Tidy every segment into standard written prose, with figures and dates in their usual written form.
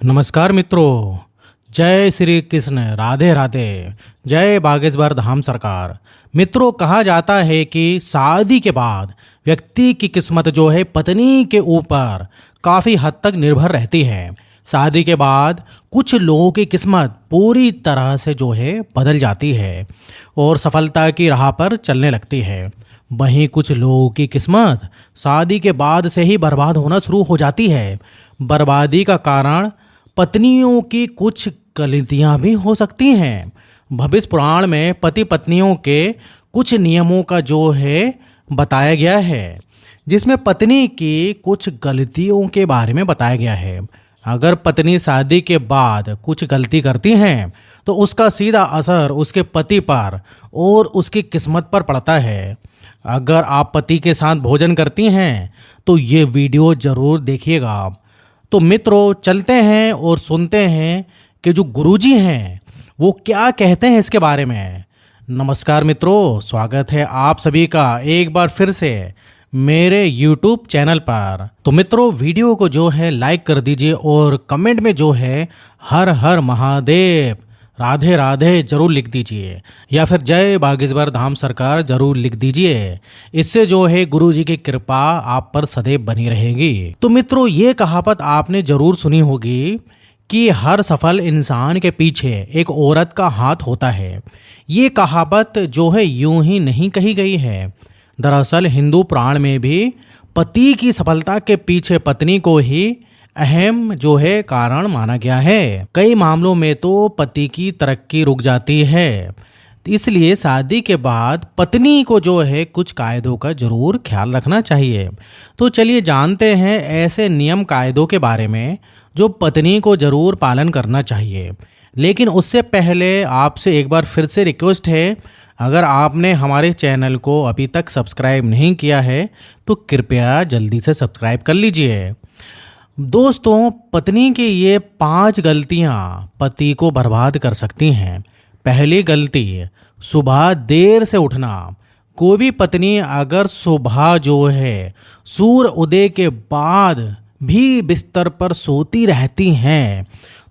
नमस्कार मित्रों। जय श्री कृष्ण, राधे राधे। जय बागेश्वर धाम सरकार। मित्रों, कहा जाता है कि शादी के बाद व्यक्ति की किस्मत जो है पत्नी के ऊपर काफ़ी हद तक निर्भर रहती है। शादी के बाद कुछ लोगों की किस्मत पूरी तरह से जो है बदल जाती है और सफलता की राह पर चलने लगती है। वहीं कुछ लोगों की किस्मत शादी के बाद से ही बर्बाद होना शुरू हो जाती है। बर्बादी का कारण पत्नियों की कुछ गलतियां भी हो सकती हैं। भविष्य पुराण में पति पत्नियों के कुछ नियमों का जो है बताया गया है, जिसमें पत्नी की कुछ गलतियों के बारे में बताया गया है। अगर पत्नी शादी के बाद कुछ गलती करती हैं तो उसका सीधा असर उसके पति पर और उसकी किस्मत पर पड़ता है। अगर आप पति के साथ भोजन करती हैं तो ये वीडियो ज़रूर देखिएगा। तो मित्रों, चलते हैं और सुनते हैं कि जो गुरुजी हैं वो क्या कहते हैं इसके बारे में। नमस्कार मित्रों, स्वागत है आप सभी का एक बार फिर से मेरे YouTube चैनल पर। तो मित्रों, वीडियो को जो है लाइक कर दीजिए और कमेंट में जो है हर हर महादेव, राधे राधे जरूर लिख दीजिए, या फिर जय बागेश्वर धाम सरकार जरूर लिख दीजिए। इससे जो है गुरु जी की कृपा आप पर सदैव बनी रहेगी। तो मित्रों, ये कहावत आपने जरूर सुनी होगी कि हर सफल इंसान के पीछे एक औरत का हाथ होता है। ये कहावत जो है यूं ही नहीं कही गई है। दरअसल हिंदू पुराण में भी पति की सफलता के पीछे पत्नी को ही अहम जो है कारण माना गया है। कई मामलों में तो पति की तरक्की रुक जाती है, इसलिए शादी के बाद पत्नी को जो है कुछ कायदों का जरूर ख्याल रखना चाहिए। तो चलिए जानते हैं ऐसे नियम कायदों के बारे में जो पत्नी को जरूर पालन करना चाहिए। लेकिन उससे पहले आपसे एक बार फिर से रिक्वेस्ट है, अगर आपने हमारे चैनल को अभी तक सब्सक्राइब नहीं किया है तो कृपया जल्दी से सब्सक्राइब कर लीजिए। दोस्तों, पत्नी की ये 5 गलतियां पति को बर्बाद कर सकती हैं। पहली गलती, सुबह देर से उठना। कोई भी पत्नी अगर सुबह जो है सूर्य उदय के बाद भी बिस्तर पर सोती रहती हैं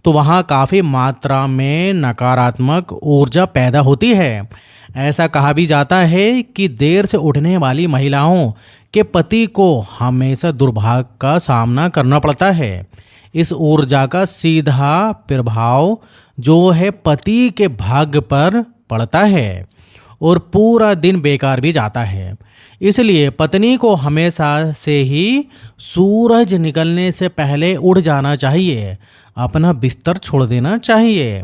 तो वहाँ काफ़ी मात्रा में नकारात्मक ऊर्जा पैदा होती है। ऐसा कहा भी जाता है कि देर से उठने वाली महिलाओं के पति को हमेशा दुर्भाग्य का सामना करना पड़ता है। इस ऊर्जा का सीधा प्रभाव जो है पति के भाग्य पर पड़ता है और पूरा दिन बेकार भी जाता है। इसलिए पत्नी को हमेशा से ही सूरज निकलने से पहले उठ जाना चाहिए, अपना बिस्तर छोड़ देना चाहिए।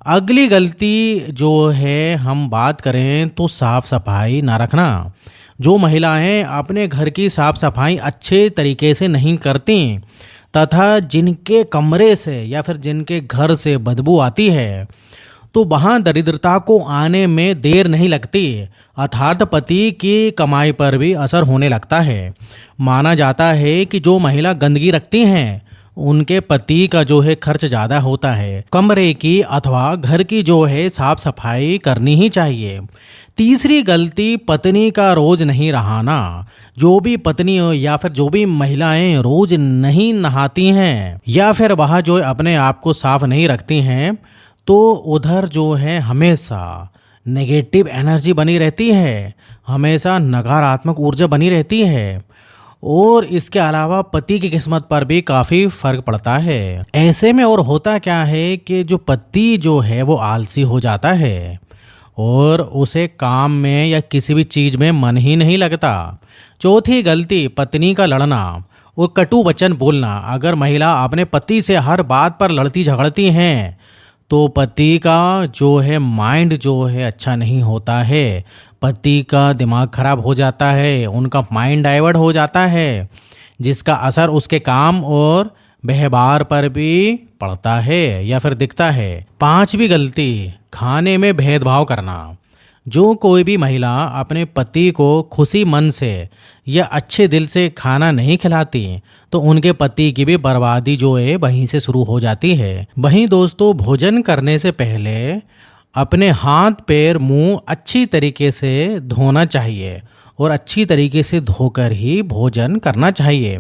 अगली गलती जो है हम बात करें तो साफ सफाई ना रखना। जो महिलाएं अपने घर की साफ सफाई अच्छे तरीके से नहीं करती तथा जिनके कमरे से या फिर जिनके घर से बदबू आती है तो वहाँ दरिद्रता को आने में देर नहीं लगती, अर्थात पति की कमाई पर भी असर होने लगता है। माना जाता है कि जो महिला गंदगी रखती हैं उनके पति का जो है खर्च ज़्यादा होता है। कमरे की अथवा घर की जो है साफ सफाई करनी ही चाहिए। तीसरी गलती, पत्नी का रोज नहीं नहाना। जो भी पत्नी या फिर जो भी महिलाएं रोज नहीं नहाती हैं या फिर वह जो अपने आप को साफ नहीं रखती हैं तो उधर जो है हमेशा नेगेटिव एनर्जी बनी रहती है, हमेशा नकारात्मक ऊर्जा बनी रहती है और इसके अलावा पति की किस्मत पर भी काफ़ी फर्क पड़ता है। ऐसे में और होता क्या है कि जो पति जो है वो आलसी हो जाता है और उसे काम में या किसी भी चीज़ में मन ही नहीं लगता। चौथी गलती, पत्नी का लड़ना और कटु वचन बोलना। अगर महिला अपने पति से हर बात पर लड़ती झगड़ती हैं तो पति का जो है माइंड जो है अच्छा नहीं होता है, पति का दिमाग खराब हो जाता है, उनका माइंड डाइवर्ट हो जाता है, जिसका असर उसके काम और व्यवहार पर भी पड़ता है या फिर दिखता है। 5वीं गलती, खाने में भेदभाव करना। जो कोई भी महिला अपने पति को खुशी मन से या अच्छे दिल से खाना नहीं खिलाती तो उनके पति की भी बर्बादी जो है वहीं से शुरू हो जाती है। वहीं दोस्तों, भोजन करने से पहले अपने हाथ पैर मुंह अच्छी तरीके से धोना चाहिए और अच्छी तरीके से धोकर ही भोजन करना चाहिए।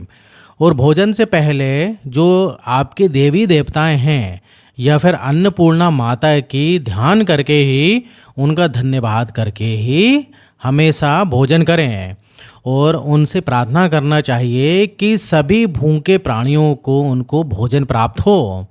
और भोजन से पहले जो आपके देवी देवताएं हैं या फिर अन्नपूर्णा माता की ध्यान करके ही, उनका धन्यवाद करके ही हमेशा भोजन करें। और उनसे प्रार्थना करना चाहिए कि सभी भूखे प्राणियों को उनको भोजन प्राप्त हो।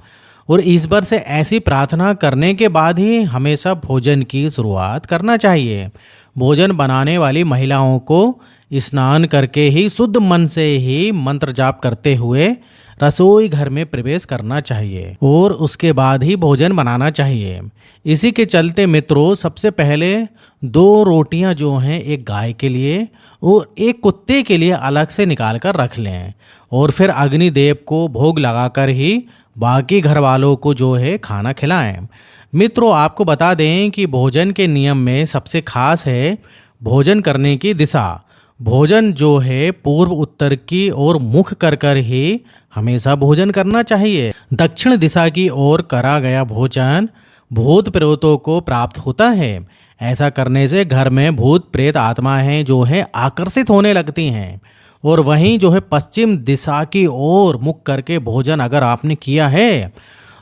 और ईश्वर से ऐसी प्रार्थना करने के बाद ही हमेशा भोजन की शुरुआत करना चाहिए। भोजन बनाने वाली महिलाओं को स्नान करके ही शुद्ध मन से ही मंत्र जाप करते हुए रसोई घर में प्रवेश करना चाहिए और उसके बाद ही भोजन बनाना चाहिए। इसी के चलते मित्रों, सबसे पहले 2 रोटियां जो हैं एक गाय के लिए और एक कुत्ते के लिए अलग से निकाल कर रख लें और फिर अग्निदेव को भोग लगाकर ही बाकी घर वालों को जो है खाना खिलाएं। मित्रों, आपको बता दें कि भोजन के नियम में सबसे खास है भोजन करने की दिशा। भोजन जो है पूर्व उत्तर की ओर मुख कर कर ही हमेशा भोजन करना चाहिए। दक्षिण दिशा की ओर करा गया भोजन भूत प्रेतों को प्राप्त होता है। ऐसा करने से घर में भूत प्रेत आत्माएं जो है आकर्षित होने लगती हैं। और वहीं जो है पश्चिम दिशा की ओर मुख करके भोजन अगर आपने किया है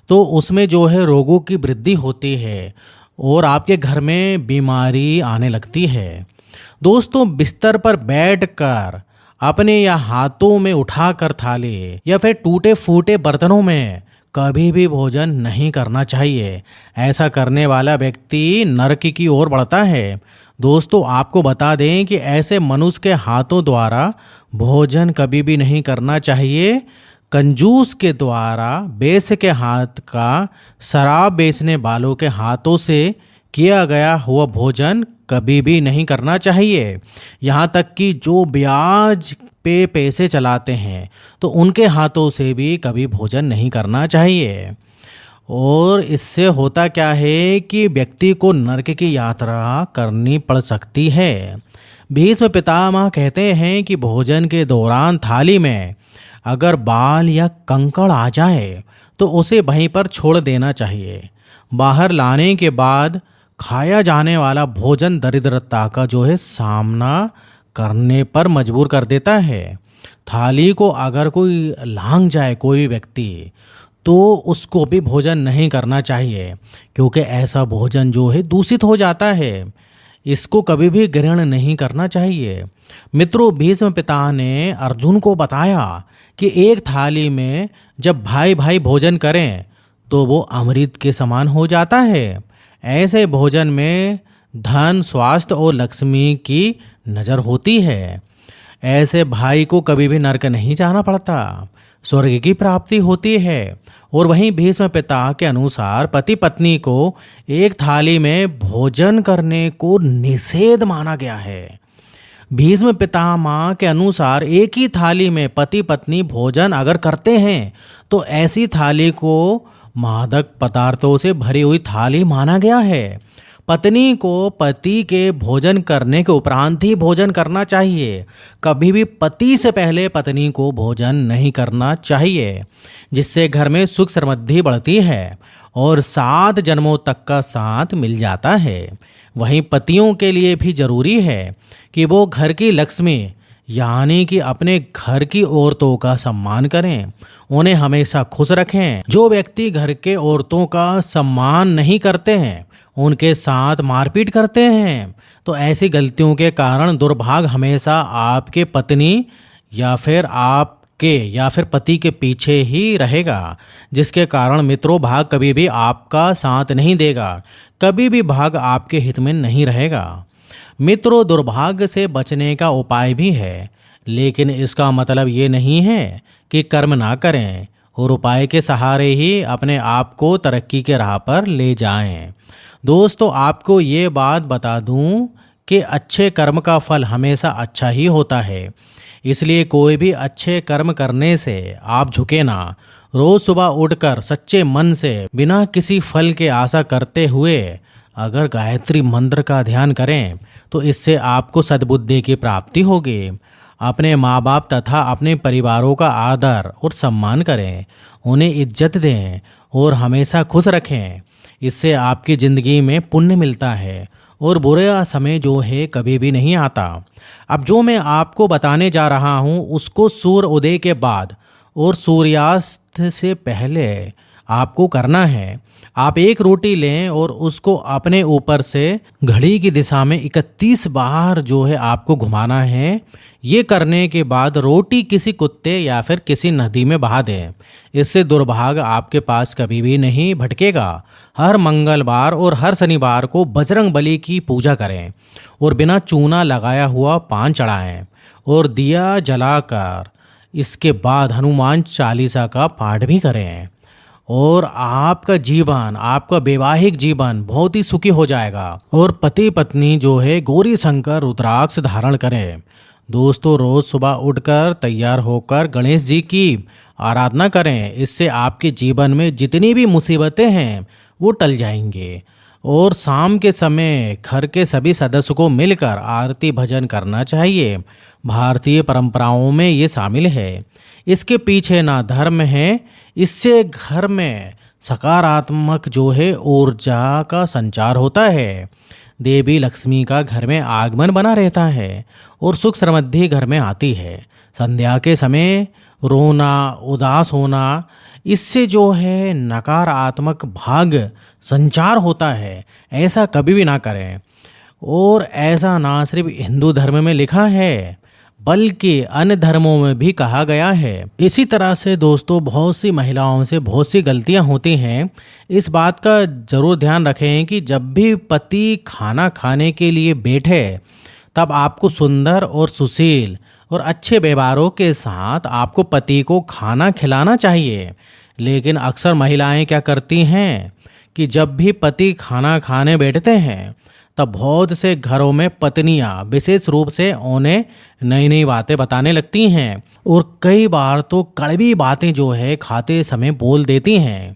तो उसमें जो है रोगों की वृद्धि होती है और आपके घर में बीमारी आने लगती है। दोस्तों, बिस्तर पर बैठकर अपने या हाथों में उठाकर थाली या फिर टूटे फूटे बर्तनों में कभी भी भोजन नहीं करना चाहिए। ऐसा करने वाला व्यक्ति नरक की ओर बढ़ता है। दोस्तों, आपको बता दें कि ऐसे मनुष्य के हाथों द्वारा भोजन कभी भी नहीं करना चाहिए। कंजूस के द्वारा बेच के हाथ का शराब बेचने वालों के हाथों से किया गया हुआ भोजन कभी भी नहीं करना चाहिए। यहाँ तक कि जो ब्याज पे पैसे चलाते हैं तो उनके हाथों से भी कभी भोजन नहीं करना चाहिए। और इससे होता क्या है कि व्यक्ति को नरक की यात्रा करनी पड़ सकती है। भीष्म पितामह कहते हैं कि भोजन के दौरान थाली में अगर बाल या कंकड़ आ जाए तो उसे वहीं पर छोड़ देना चाहिए। बाहर लाने के बाद खाया जाने वाला भोजन दरिद्रता का जो है सामना करने पर मजबूर कर देता है। थाली को अगर कोई लांघ जाए कोई भी व्यक्ति तो उसको भी भोजन नहीं करना चाहिए, क्योंकि ऐसा भोजन जो है दूषित हो जाता है। इसको कभी भी ग्रहण नहीं करना चाहिए। मित्रों, भीष्म पिता ने अर्जुन को बताया कि एक थाली में जब भाई भाई भोजन करें तो वो अमृत के समान हो जाता है। ऐसे भोजन में धन, स्वास्थ्य और लक्ष्मी की नज़र होती है। ऐसे भाई को कभी भी नरक नहीं जाना पड़ता, स्वर्ग की प्राप्ति होती है। और वहीं भीष्म पिता के अनुसार पति पत्नी को एक थाली में भोजन करने को निषेध माना गया है। भीष्म पितामह के अनुसार एक ही थाली में पति पत्नी भोजन अगर करते हैं तो ऐसी थाली को मादक पदार्थों से भरी हुई थाली माना गया है। पत्नी को पति के भोजन करने के उपरांत ही भोजन करना चाहिए। कभी भी पति से पहले पत्नी को भोजन नहीं करना चाहिए, जिससे घर में सुख समृद्धि बढ़ती है और 7 जन्मों तक का साथ मिल जाता है। वहीं पतियों के लिए भी जरूरी है कि वो घर की लक्ष्मी यानी कि अपने घर की औरतों का सम्मान करें, उन्हें हमेशा खुश रखें। जो व्यक्ति घर के औरतों का सम्मान नहीं करते हैं, उनके साथ मारपीट करते हैं, तो ऐसी गलतियों के कारण दुर्भाग्य हमेशा आपके पत्नी या फिर पति के पीछे ही रहेगा, जिसके कारण मित्रों भाग कभी भी आपका साथ नहीं देगा, कभी भी भाग आपके हित में नहीं रहेगा। मित्रों, दुर्भाग्य से बचने का उपाय भी है, लेकिन इसका मतलब ये नहीं है कि कर्म ना करें और उपाय के सहारे ही अपने आप को तरक्की के राह पर ले जाएं। दोस्तों, आपको ये बात बता दूं कि अच्छे कर्म का फल हमेशा अच्छा ही होता है, इसलिए कोई भी अच्छे कर्म करने से आप झुके ना। रोज सुबह उठकर सच्चे मन से बिना किसी फल के आशा करते हुए अगर गायत्री मंत्र का ध्यान करें तो इससे आपको सद्बुद्धि की प्राप्ति होगी। अपने माँ बाप तथा अपने परिवारों का आदर और सम्मान करें, उन्हें इज्जत दें और हमेशा खुश रखें। इससे आपकी ज़िंदगी में पुण्य मिलता है और बुरा समय जो है कभी भी नहीं आता। अब जो मैं आपको बताने जा रहा हूँ उसको सूर्य उदय के बाद और सूर्यास्त से पहले आपको करना है। आप एक रोटी लें और उसको अपने ऊपर से घड़ी की दिशा में 31 बार जो है आपको घुमाना है। ये करने के बाद रोटी किसी कुत्ते या फिर किसी नदी में बहा दें। इससे दुर्भाग्य आपके पास कभी भी नहीं भटकेगा। हर मंगलवार और हर शनिवार को बजरंग बली की पूजा करें और बिना चूना लगाया हुआ पान चढ़ाएं और दिया जलाकर इसके बाद हनुमान चालीसा का पाठ भी करें और आपका वैवाहिक जीवन बहुत ही सुखी हो जाएगा। और पति पत्नी जो है गौरी शंकर रुद्राक्ष धारण करें। दोस्तों, रोज सुबह उठकर तैयार होकर गणेश जी की आराधना करें। इससे आपके जीवन में जितनी भी मुसीबतें हैं वो टल जाएंगे। और शाम के समय घर के सभी सदस्य को मिलकर आरती भजन करना चाहिए। भारतीय परंपराओं में ये शामिल है। इसके पीछे ना धर्म है। इससे घर में सकारात्मक जो है ऊर्जा का संचार होता है। देवी लक्ष्मी का घर में आगमन बना रहता है और सुख समृद्धि घर में आती है। संध्या के समय रोना, उदास होना, इससे जो है नकारात्मक भाग संचार होता है। ऐसा कभी भी ना करें। और ऐसा ना सिर्फ हिंदू धर्म में लिखा है बल्कि अन्य धर्मों में भी कहा गया है। इसी तरह से दोस्तों, बहुत सी महिलाओं से बहुत सी गलतियां होती हैं। इस बात का जरूर ध्यान रखें कि जब भी पति खाना खाने के लिए बैठे तब आपको सुंदर और सुशील और अच्छे व्यवहारों के साथ आपको पति को खाना खिलाना चाहिए। लेकिन अक्सर महिलाएं क्या करती हैं कि जब भी पति खाना खाने बैठते हैं तब बहुत से घरों में पत्नियां विशेष रूप से उन्हें नई नई बातें बताने लगती हैं और कई बार तो कड़वी बातें जो है खाते समय बोल देती हैं।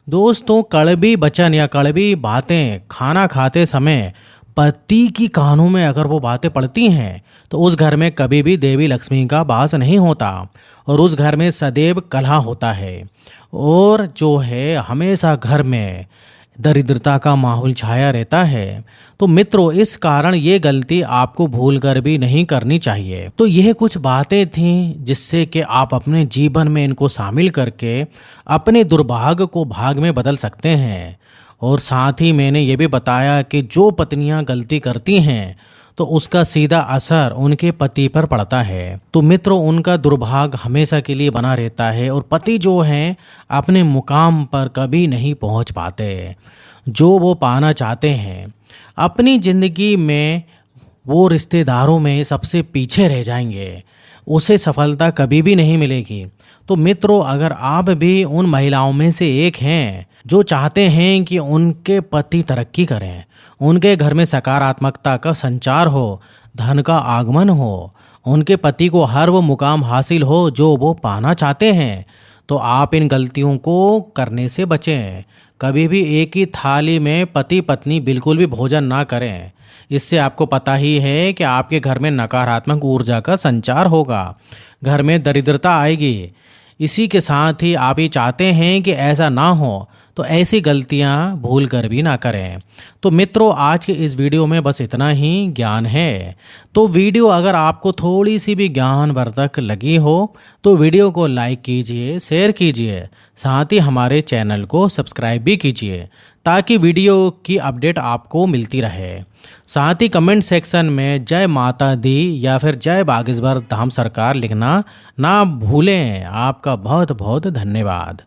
दोस्तों, कड़वी वचन या कड़वी बातें खाना खाते समय पति की कानों में अगर वो बातें पड़ती हैं तो उस घर में कभी भी देवी लक्ष्मी का वास नहीं होता और उस घर में सदैव कलह होता है और जो है हमेशा घर में दरिद्रता का माहौल छाया रहता है। तो मित्रों, इस कारण ये गलती आपको भूल कर भी नहीं करनी चाहिए। तो यह कुछ बातें थीं जिससे कि आप अपने जीवन में इनको शामिल करके अपने दुर्भाग्य को भाग में बदल सकते हैं। और साथ ही मैंने ये भी बताया कि जो पत्नियां गलती करती हैं तो उसका सीधा असर उनके पति पर पड़ता है। तो मित्रों, उनका दुर्भाग्य हमेशा के लिए बना रहता है और पति जो हैं अपने मुकाम पर कभी नहीं पहुंच पाते जो वो पाना चाहते हैं। अपनी जिंदगी में वो रिश्तेदारों में सबसे पीछे रह जाएंगे। उसे सफलता कभी भी नहीं मिलेगी। तो मित्रों, अगर आप भी उन महिलाओं में से एक हैं जो चाहते हैं कि उनके पति तरक्की करें, उनके घर में सकारात्मकता का संचार हो, धन का आगमन हो, उनके पति को हर वो मुकाम हासिल हो जो वो पाना चाहते हैं, तो आप इन गलतियों को करने से बचें। कभी भी एक ही थाली में पति पत्नी बिल्कुल भी भोजन ना करें। इससे आपको पता ही है कि आपके घर में नकारात्मक ऊर्जा का संचार होगा, घर में दरिद्रता आएगी। इसी के साथ ही आप ये चाहते हैं कि ऐसा ना हो, तो ऐसी गलतियां भूल कर भी ना करें। तो मित्रों, आज के इस वीडियो में बस इतना ही ज्ञान है। तो वीडियो अगर आपको थोड़ी सी भी ज्ञानवर्धक लगी हो तो वीडियो को लाइक कीजिए, शेयर कीजिए, साथ ही हमारे चैनल को सब्सक्राइब भी कीजिए ताकि वीडियो की अपडेट आपको मिलती रहे। साथ ही कमेंट सेक्शन में जय माता दी या फिर जय बागेश्वर धाम सरकार लिखना ना भूलें। आपका बहुत बहुत धन्यवाद।